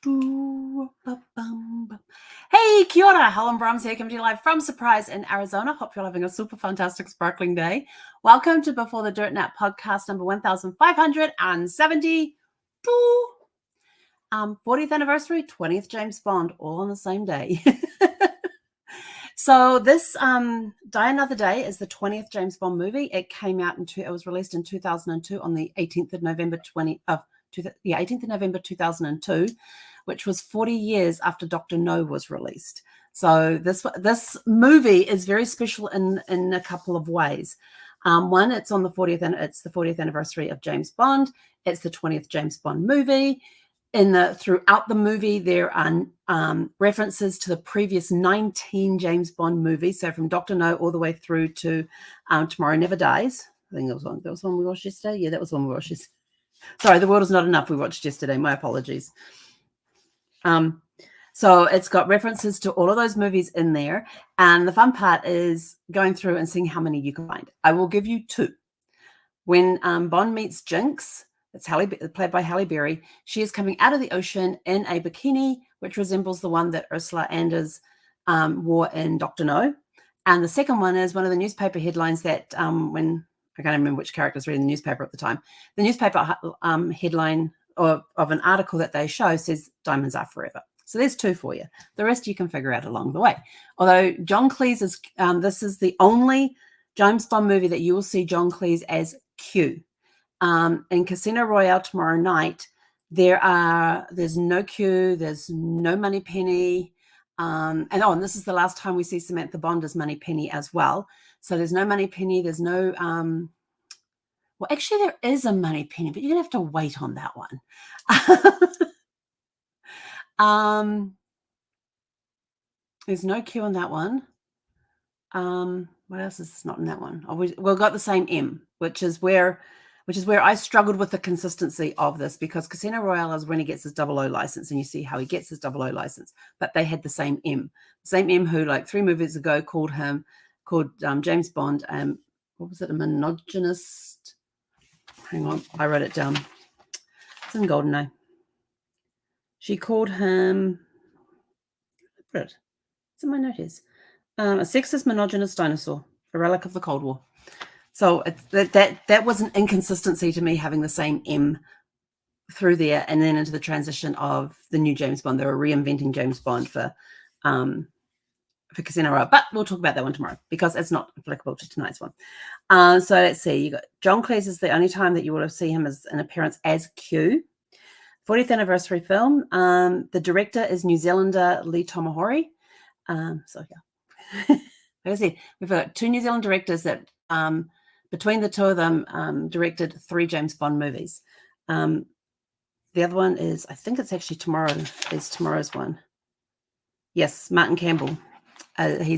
Hey, kia ora. Helen Brahms here, coming to you live from Surprise in Arizona. Hope you're having a super fantastic, sparkling day. Welcome to Before the Dirt Nap podcast number 1572. 40th anniversary, 20th James Bond, all on the same day. So this Die Another Day is the 20th James Bond movie. It came out it was released in 2002 on the 18th of November 2002, which was 40 years after Dr. No was released. So this movie is very special in a couple of ways. One, it's on the 40th, and it's the 40th anniversary of James Bond. It's the 20th James Bond movie. Throughout the movie, there are references to the previous 19 James Bond movies. So from Dr. No all the way through to Tomorrow Never Dies. I think that was one we watched yesterday. Yeah, that was one we watched yesterday. Sorry, The World Is Not Enough we watched yesterday. My apologies. So it's got references to all of those movies in there. And the fun part is going through and seeing how many you can find. I will give you two. When Bond meets Jinx, it's played by Halle Berry. She is coming out of the ocean in a bikini, which resembles the one that Ursula Anders wore in Dr. No. And the second one is one of the newspaper headlines that when I can't remember which character was reading the newspaper at the time. The newspaper headline of an article that they show says "Diamonds Are Forever." So there's two for you. The rest you can figure out along the way. Although John Cleese is, this is the only James Bond movie that you will see John Cleese as Q. In Casino Royale tomorrow night, there's no Q, there's no Moneypenny, and this is the last time we see Samantha Bond as Moneypenny as well. So there's no Moneypenny, there's no well, actually there is a Moneypenny, but you're gonna have to wait on that one. There's no Q on that one. What else is not in that one? We've got the same M, which is where I struggled with the consistency of this, because Casino Royale is when he gets his 00 license, and you see how he gets his 00 license, but they had the same M who like 3 movies ago called James Bond, what was it, a misogynist? Hang on, I wrote it down. It's in GoldenEye. She called him, it's in my notes, a sexist, misogynist dinosaur, a relic of the Cold War. So that was an inconsistency to me, having the same M through there, and then into the transition of the new James Bond. They were reinventing James Bond for Casino Royale, but we'll talk about that one tomorrow because it's not applicable to tonight's one. So let's see. You got John Cleese is the only time that you will see him as an appearance as Q. 40th anniversary film. The director is New Zealander Lee Tomahori. So yeah, like I said, we've got 2 New Zealand directors that between the two of them directed 3 James Bond movies. The other one is, I think it's actually tomorrow's one. Yes, Martin Campbell. He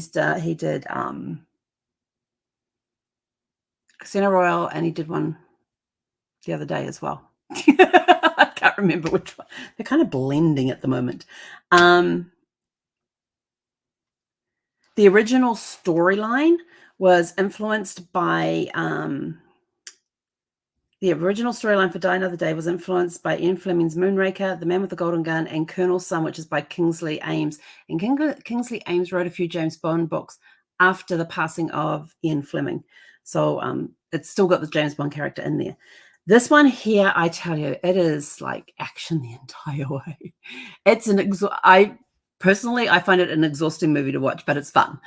did Casino Royale, and he did one the other day as well. I can't remember which one. They're kind of blending at the moment. The original storyline was influenced by the original storyline for Die Another Day was influenced by Ian Fleming's Moonraker, The Man with the Golden Gun, and Colonel's Son, which is by Kingsley Ames. And Kingsley Ames wrote a few James Bond books after the passing of Ian Fleming. So it's still got the James Bond character in there. This one here, I tell you, it is like action the entire way. It's I find it an exhausting movie to watch, but it's fun.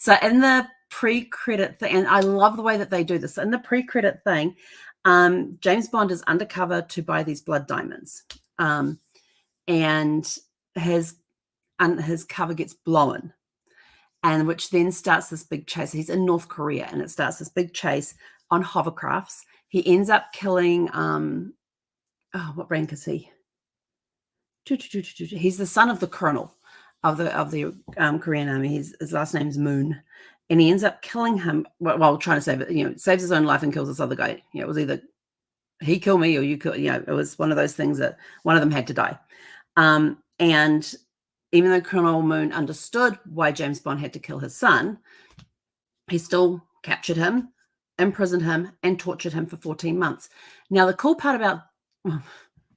So in the pre-credit thing, and I love the way that they do this. In the pre-credit thing, James Bond is undercover to buy these blood diamonds, and his cover gets blown, and which then starts this big chase. He's in North Korea, and it starts this big chase on hovercrafts. He ends up killing what rank is he? He's the son of the colonel of the Korean army. His last name's Moon, and he ends up killing him while trying to save it. Saves his own life and kills this other guy. It was either he kill me or you kill. It was one of those things that one of them had to die. And even though Colonel Moon understood why James Bond had to kill his son, he still captured him, imprisoned him, and tortured him for 14 months. Now, the cool part about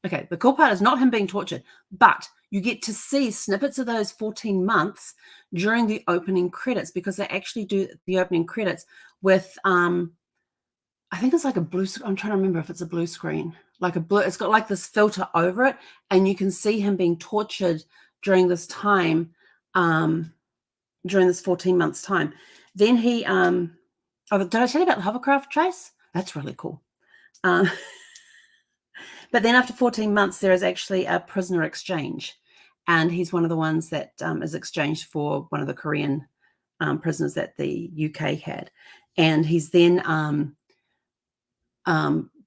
Okay, the cool part is not him being tortured, but you get to see snippets of those 14 months during the opening credits, because they actually do the opening credits with I think it's like a blue. I'm trying to remember if it's a blue screen, like a blue. It's got like this filter over it, and you can see him being tortured during this time, during this 14 months time. Then he, oh, did I tell you about the hovercraft chase? That's really cool. But then after 14 months, there is actually a prisoner exchange, and he's one of the ones that is exchanged for one of the Korean prisoners that the UK had, and he's then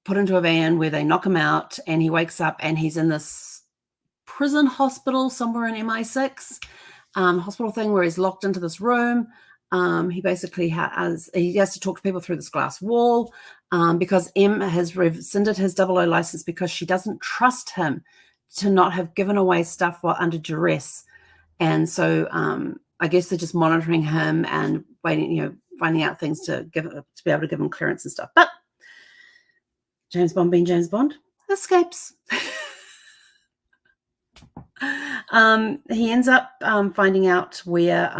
put into a van where they knock him out, and he wakes up and he's in this prison hospital somewhere in MI6 hospital thing where he's locked into this room. He basically has to talk to people through this glass wall because M has rescinded his 00 license because she doesn't trust him to not have given away stuff while under duress. And so I guess they're just monitoring him and waiting, finding out things to be able to give him clearance and stuff. But James Bond being James Bond escapes. He ends up finding out where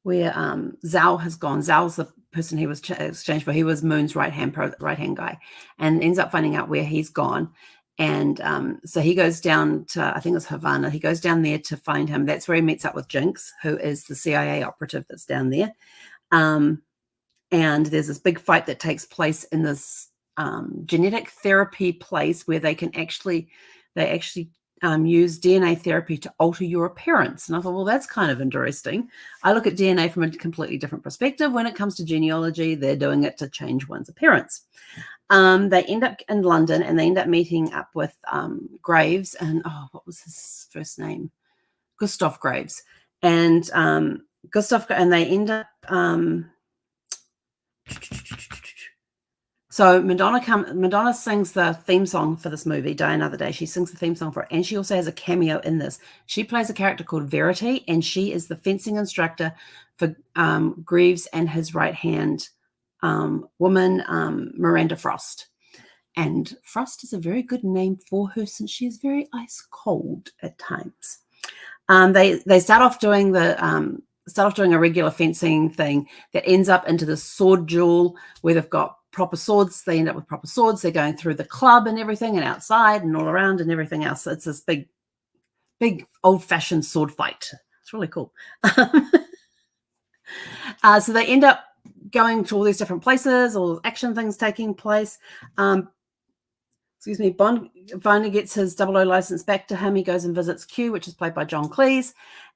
Zhao has gone. Zhao's the person he was exchanged for. He was Moon's right hand guy, and ends up finding out where he's gone. And so he goes down to, I think it's Havana. He goes down there to find him. That's where he meets up with Jinx, who is the CIA operative that's down there. And there's this big fight that takes place in this genetic therapy place where they actually use DNA therapy to alter your appearance. And I thought, well, that's kind of interesting. I look at DNA from a completely different perspective. When it comes to genealogy, they're doing it to change one's appearance. They end up in London, and they end up meeting up with Graves, and what was his first name? Gustav Graves. And they end up so Madonna sings the theme song for this movie, Die Another Day. She sings the theme song for it, and she also has a cameo in this. She plays a character called Verity, and she is the fencing instructor for Greaves and his right-hand woman, Miranda Frost. And Frost is a very good name for her, since she is very ice cold at times. They start off doing a regular fencing thing that ends up into the sword duel where they've got proper swords. They end up with proper swords. They're going through the club and everything, and outside and all around and everything else. It's this big old-fashioned sword fight. It's really cool. So they end up going to all these different places, all these action things taking place. Bond finally gets his 00 license back to him. He goes and visits Q, which is played by John Cleese.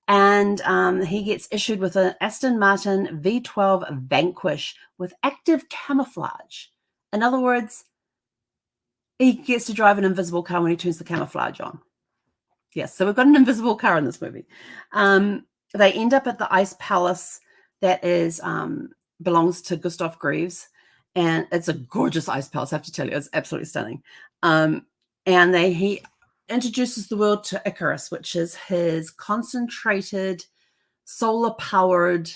And he gets issued with an Aston Martin V12 Vanquish with active camouflage. In other words, he gets to drive an invisible car when he turns the camouflage on. Yes, so we've got an invisible car in this movie. They end up at the Ice Palace that belongs to Gustav Graves. And it's a gorgeous ice palace, I have to tell you. It's absolutely stunning. And he introduces the world to Icarus, which is his concentrated solar-powered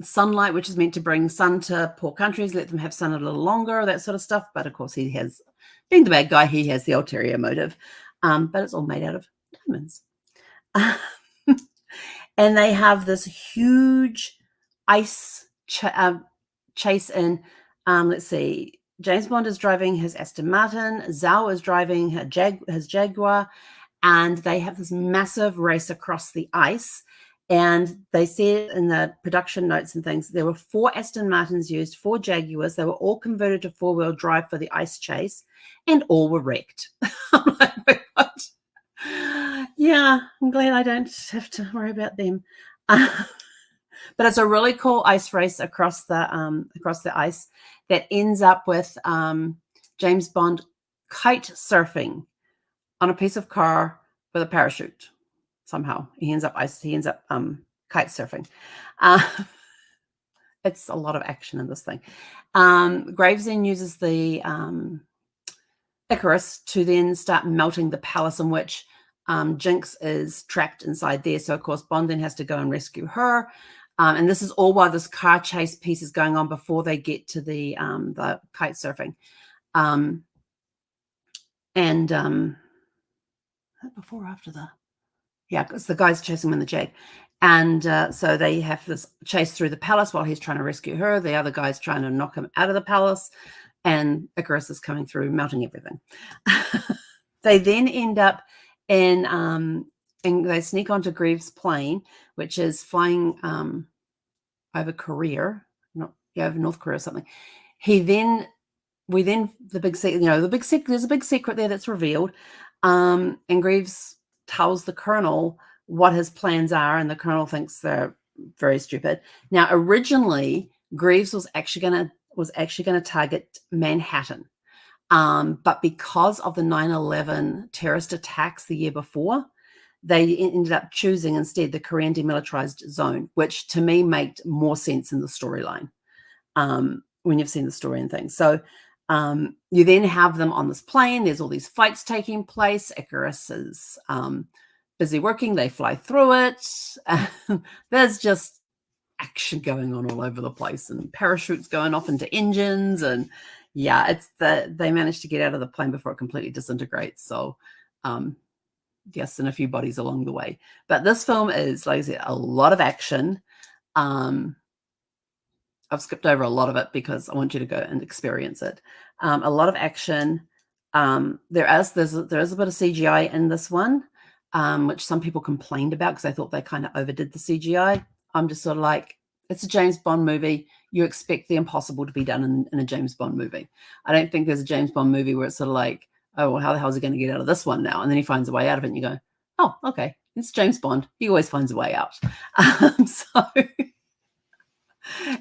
sunlight, which is meant to bring sun to poor countries, let them have sun a little longer, that sort of stuff. But of course, being the bad guy, he has the ulterior motive. But it's all made out of diamonds. And they have this huge ice chase in, let's see, James Bond is driving his Aston Martin, Zhao is driving his Jaguar, and they have this massive race across the ice. And they said in the production notes and things, there were 4 Aston Martins used, 4 Jaguars. They were all converted to 4-wheel drive for the ice chase, and all were wrecked. I'm like, oh my God. Yeah, I'm glad I don't have to worry about them. But it's a really cool ice race across the ice that ends up with James Bond kite surfing on a piece of car with a parachute. Somehow he ends up kite surfing. It's a lot of action in this thing. Graves then uses the Icarus to then start melting the palace in which Jinx is trapped inside there. So of course Bond then has to go and rescue her. And this is all while this car chase piece is going on before they get to the kite surfing. And before or after the, yeah, because the guy's chasing him in the Jag. And so they have this chase through the palace while he's trying to rescue her. The other guy's trying to knock him out of the palace, and Icarus is coming through, melting everything. They then end up in, and they sneak onto Greaves' plane, which is flying over Korea, over North Korea or something. The big secret, there's a big secret there that's revealed. And Greaves tells the colonel what his plans are, and the colonel thinks they're very stupid. Now, originally, Greaves was actually going to target Manhattan, but because of the 9/11 terrorist attacks the year before, they ended up choosing instead the Korean demilitarized zone, which to me made more sense in the storyline when you've seen the story and things. So you then have them on this plane. There's all these fights taking place. Icarus is busy working. They fly through it. There's just action going on all over the place, and parachutes going off into engines. And yeah, they managed to get out of the plane before it completely disintegrates. So yes, and a few bodies along the way. But this film is, like I said, a lot of action. I've skipped over a lot of it because I want you to go and experience it. A lot of action. There is a bit of CGI in this one, which some people complained about because I thought they kind of overdid the CGI. I'm just sort of like, it's a James Bond movie. You expect the impossible to be done in a James Bond movie. I don't think there's a James Bond movie where it's sort of like, oh, well, how the hell is he going to get out of this one now? And then he finds a way out of it, and you go, oh, okay, it's James Bond. He always finds a way out. So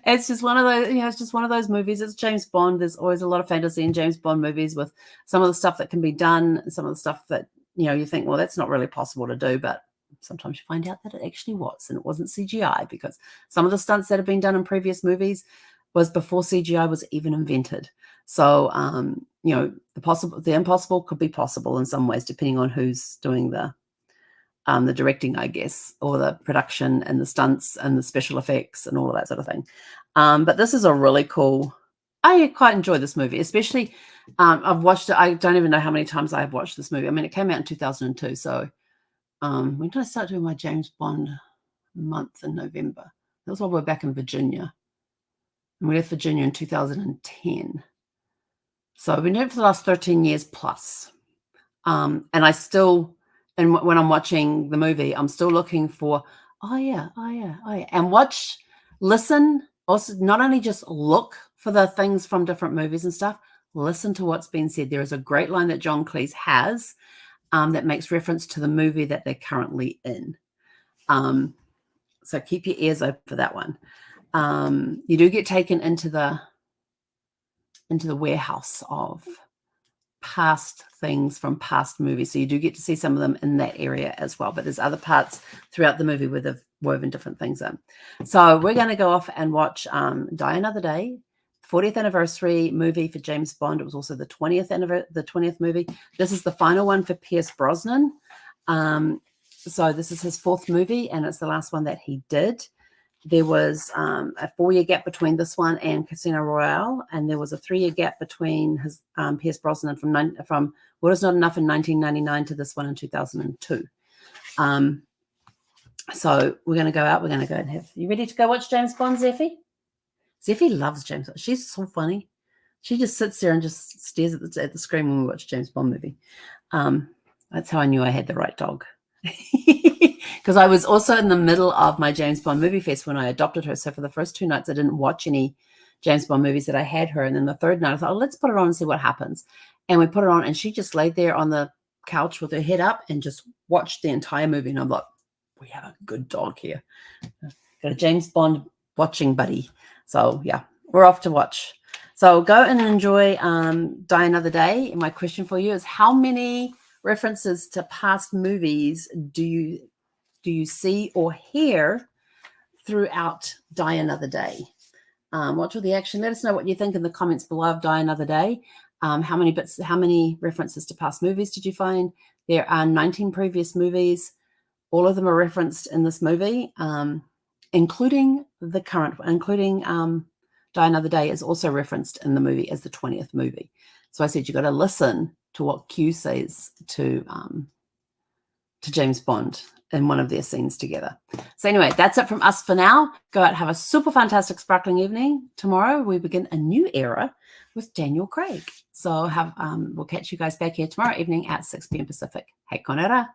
it's just one of those, it's just one of those movies. It's James Bond. There's always a lot of fantasy in James Bond movies with some of the stuff that can be done, and some of the stuff that, you think, well, that's not really possible to do, but sometimes you find out that it actually was, and it wasn't CGI, because some of the stunts that have been done in previous movies was before CGI was even invented. So, the impossible could be possible in some ways, depending on who's doing the directing, I guess, or the production and the stunts and the special effects and all of that sort of thing. But this is a really cool, I quite enjoy this movie, especially, I've watched it. I don't even know how many times I've watched this movie. I mean, it came out in 2002. So when did I start doing my James Bond month in November? That was while we were back in Virginia. And we left Virginia in 2010. So I've been doing it for the last 13 years plus. And I still, and when I'm watching the movie, I'm still looking for, oh yeah. And listen, also not only just look for the things from different movies and stuff, listen to what's been said. There is a great line that John Cleese has that makes reference to the movie that they're currently in. So keep your ears open for that one. You do get taken into the warehouse of past things from past movies. So you do get to see some of them in that area as well. But there's other parts throughout the movie where they've woven different things in. So we're going to go off and watch Die Another Day, 40th anniversary movie for James Bond. It was also the 20th movie. This is the final one for Pierce Brosnan. So this is his 4th movie, and it's the last one that he did. There was a 4-year gap between this one and Casino Royale, and there was a 3-year gap between his Pierce Brosnan from What Is Not Enough in 1999 to this one in 2002. So we're going to go out. We're going to go and have. You ready to go watch James Bond, Zeffie? Zeffie loves James Bond. She's so funny. She just sits there and just stares at the screen when we watch James Bond movie. That's how I knew I had the right dog. Because I was also in the middle of my James Bond movie fest when I adopted her. So for the first 2 nights, I didn't watch any James Bond movies that I had her. And then the 3rd night, I thought, let's put it on and see what happens. And we put it on, and she just laid there on the couch with her head up and just watched the entire movie. And I'm like, we have a good dog here. Got a James Bond watching buddy. So yeah, we're off to watch. So go and enjoy Die Another Day. And my question for you is, how many references to past movies do you see or hear throughout Die Another Day? Watch all the action. Let us know what you think in the comments below of Die Another Day. How many references to past movies did you find? There are 19 previous movies. All of them are referenced in this movie, including the current one, including Die Another Day is also referenced in the movie as the 20th movie. So I said, you got to listen to what Q says to James Bond in one of their scenes together. So anyway, that's it from us for now. Go out, have a super fantastic sparkling evening. Tomorrow we begin a new era with Daniel Craig. So we'll catch you guys back here tomorrow evening at 6 p.m. Pacific. Hei konera.